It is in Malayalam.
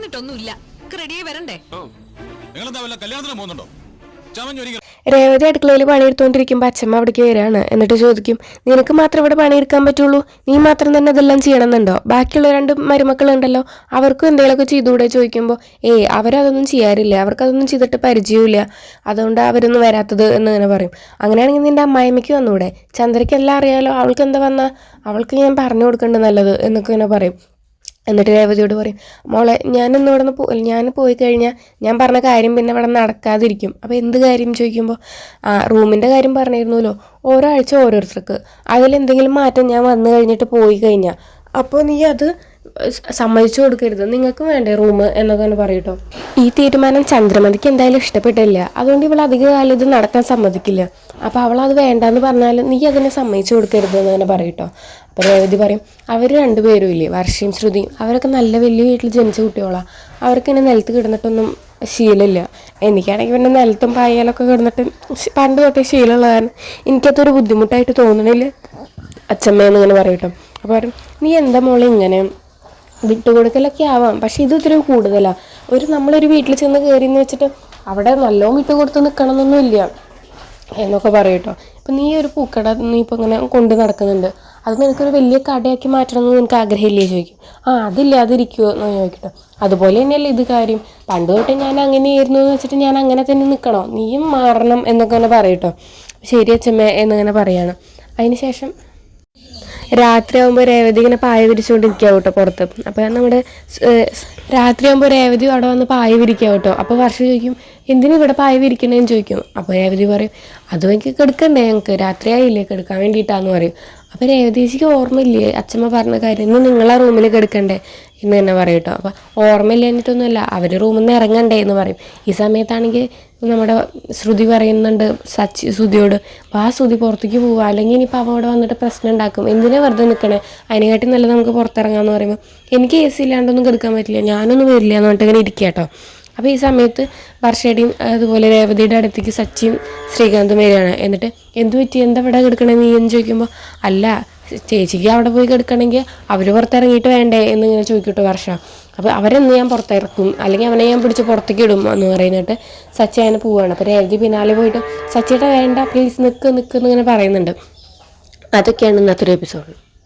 വന്നിട്ടൊന്നുമില്ല. റെഡിയായി വരണ്ടേ? രേവതി അടുക്കളയിൽ പണിയെടുത്തോണ്ടിരിക്കുമ്പോ അച്ഛമ്മ അവിടേക്ക് വരികയാണ്. എന്നിട്ട് ചോദിക്കും, നിനക്ക് മാത്രം ഇവിടെ പണിയെടുക്കാൻ പറ്റുള്ളൂ, നീ മാത്രം തന്നെ ഇതെല്ലാം ചെയ്യണമെന്നുണ്ടോ? ബാക്കിയുള്ള 2 മരുമക്കളുണ്ടല്ലോ, അവർക്കും എന്തെങ്കിലുമൊക്കെ ചെയ്തുകൂടെ ചോദിക്കുമ്പോൾ, അവരതൊന്നും ചെയ്യാറില്ല, അവർക്കതൊന്നും ചെയ്തിട്ട് പരിചയമില്ല, അതുകൊണ്ട് അവരൊന്നും വരാത്തത് എന്നിങ്ങനെ പറയും. അങ്ങനെയാണെങ്കിൽ നിന്റെ അമ്മായിമ്മയ്ക്ക് വന്നൂടെ? ചന്ദ്രയ്ക്ക് എല്ലാം അറിയാലോ, അവൾക്ക് എന്താ വന്നാൽ? അവൾക്ക് ഞാൻ പറഞ്ഞു കൊടുക്കേണ്ടത് നല്ലത് എന്നൊക്കെ ഇങ്ങനെ പറയും. എന്നിട്ട് രേവതിയോട് പറയും, മോളെ ഞാൻ പോയി കഴിഞ്ഞാൽ ഞാൻ പറഞ്ഞ കാര്യം പിന്നെ ഇവിടെ നടക്കാതിരിക്കും. അപ്പോൾ എന്ത് കാര്യം ചോദിക്കുമ്പോൾ, റൂമിൻ്റെ കാര്യം പറഞ്ഞിരുന്നല്ലോ, ഓരോ ആഴ്ച ഓരോരുത്തർക്ക്, അതിലെന്തെങ്കിലും മാറ്റം ഞാൻ വന്നു കഴിഞ്ഞിട്ട് പോയി കഴിഞ്ഞാൽ അപ്പോൾ നീ അത് സമ്മതിച്ചു കൊടുക്കരുത്, നിങ്ങൾക്ക് വേണ്ടേ റൂം എന്നൊക്കെ പറയട്ടോ. ഈ തീരുമാനം ചന്ദ്രമതിക്ക് എന്തായാലും ഇഷ്ടപ്പെട്ടില്ല. അതുകൊണ്ട് ഇവൾ അധിക കാലം ഇത് നടക്കാൻ സമ്മതിക്കില്ല. അപ്പോൾ അവൾ അത് വേണ്ടെന്ന് പറഞ്ഞാൽ നീ അതിനെ സമ്മതിച്ചു കൊടുക്കരുത് എന്ന് തന്നെ പറയട്ടോ. അപ്പോൾ രേവതി പറയും, അവർ 2 പേരും ഇല്ലേ, വർഷയും ശ്രുതിയും, അവരൊക്കെ നല്ല വലിയ വീട്ടിൽ ജനിച്ച കുട്ടികളാണ്. അവർക്ക് ഇങ്ങനെ നിലത്ത് കിടന്നിട്ടൊന്നും ശീലമില്ല. എനിക്കാണെങ്കിൽ പിന്നെ നിലത്തും പായാലൊക്കെ കിടന്നിട്ട് പണ്ട് തൊട്ടേ ശീലമുള്ള കാരണം എനിക്കതൊരു ബുദ്ധിമുട്ടായിട്ട് തോന്നണില്ല അച്ഛമ്മയെന്ന് ഇങ്ങനെ പറയട്ടോ. അപ്പോൾ പറയും, നീ എന്താ മോളെ ഇങ്ങനെ വിട്ടുകൊടുക്കലൊക്കെ ആവാം, പക്ഷെ ഇത് ഇത്രയും കൂടുതലാണ്. നമ്മളൊരു വീട്ടിൽ ചെന്ന് കയറിയെന്ന് വെച്ചിട്ട് അവിടെ നല്ലോണം വിട്ടുകൊടുത്ത് നിൽക്കണമെന്നൊന്നും ഇല്ല എന്നൊക്കെ പറയട്ടോ. ഇപ്പം നീ ഒരു പൂക്കട നീ ഇപ്പോൾ ഇങ്ങനെ കൊണ്ട് നടക്കുന്നുണ്ട്, അത് നിനക്കൊരു വലിയ കടയാക്കി മാറ്റണമെന്ന് നിനക്ക് ആഗ്രഹമില്ലേ ചോദിക്കും. അതില്ല, അതിരിക്കുമോ എന്ന് ചോദിക്കട്ടോ. അതുപോലെ തന്നെയല്ലേ ഇത് കാര്യം, പണ്ട് തൊട്ടേ ഞാൻ അങ്ങനെയായിരുന്നു എന്ന് വെച്ചിട്ട് ഞാൻ അങ്ങനെ തന്നെ നിൽക്കണോ? നീയും മാറണം എന്നൊക്കെ തന്നെ പറയട്ടോ. ശരി അച്ഛമ്മ എന്നിങ്ങനെ പറയാണ്. അതിന് ശേഷം രാത്രിയാകുമ്പോൾ രേവതി ഇങ്ങനെ പായ വിരിച്ചുകൊണ്ടിരിക്കുക കേട്ടോ പുറത്ത്. അപ്പോൾ നമ്മുടെ രാത്രിയാകുമ്പോൾ രേവതി അവിടെ വന്ന് പായ വിരിക്കുക കേട്ടോ. അപ്പോൾ വർഷ ചോദിക്കും, എന്തിനും ഇവിടെ പായ വിരിക്കണേന്ന് ചോദിക്കും. അപ്പോൾ രേവതി പറയും, അതും എനിക്ക് കിടക്കണ്ടേ, ഞങ്ങൾക്ക് രാത്രിയായില്ലേ, കിടക്കാൻ വേണ്ടിയിട്ടാന്ന് പറയും. അപ്പോൾ രേവതിക്ക് ഓർമ്മയില്ലേ അച്ഛമ്മ പറഞ്ഞ കാര്യം, ഇന്ന് നിങ്ങളാ റൂമിൽ കിടക്കണ്ടേ എന്ന് തന്നെ പറയും കേട്ടോ. അപ്പോൾ ഓർമ്മയില്ല എന്നിട്ടൊന്നുമല്ല, അവർ റൂമിൽ നിന്ന് ഇറങ്ങണ്ടേ എന്ന് പറയും. ഈ സമയത്താണെങ്കിൽ നമ്മുടെ ശ്രുതി പറയുന്നുണ്ട് ശ്രുതിയോട്, അപ്പോൾ ആ ശ്രുതി പുറത്തേക്ക് പോവുക, അല്ലെങ്കിൽ ഇനിയിപ്പോൾ അവിടെ വന്നിട്ട് പ്രശ്നം ഉണ്ടാക്കും, എന്തിനാ വെറുതെ നിൽക്കണേ, അതിനെക്കാട്ടി നല്ലത് നമുക്ക് പുറത്തിറങ്ങാമെന്ന് പറയുമ്പോൾ, എനിക്ക് AC ഇല്ലാണ്ടൊന്നും കിടക്കാൻ പറ്റില്ല, ഞാനൊന്നും വരില്ല എന്ന് പറഞ്ഞിട്ട് ഇങ്ങനെ ഇരിക്കുക കേട്ടോ. അപ്പോൾ ഈ സമയത്ത് വർഷയുടെയും അതുപോലെ രേവതിയുടെ അടുത്തേക്ക് സച്ചിയും ശ്രീകാന്തും വരികയാണ്. എന്നിട്ട് എന്ത് പറ്റി, എന്താ ഇവിടെ കിടക്കണേ നീ എന്ന് ചോദിക്കുമ്പോൾ, അല്ല ചേച്ചിക്ക് അവിടെ പോയി കിടക്കണമെങ്കിൽ അവർ പുറത്തിറങ്ങിയിട്ട് വേണ്ടേ എന്നിങ്ങനെ ചോദിക്കട്ടോ വർഷ. അപ്പോൾ അവരെന്ന് ഞാൻ പുറത്തിറക്കും, അല്ലെങ്കിൽ അവനെ ഞാൻ പിടിച്ച് പുറത്തേക്ക് ഇടും എന്ന് പറയുന്നിട്ട് സച്ചി അങ്ങനെ പോവുകയാണ്. അപ്പോൾ രേവതി പിന്നാലെ പോയിട്ട് സച്ചിയുടെ വേണ്ട പ്ലീസ് നിൽക്ക് എന്നിങ്ങനെ പറയുന്നുണ്ട്. അതൊക്കെയാണ് ഇന്നത്തെ ഒരു എപ്പിസോഡ്.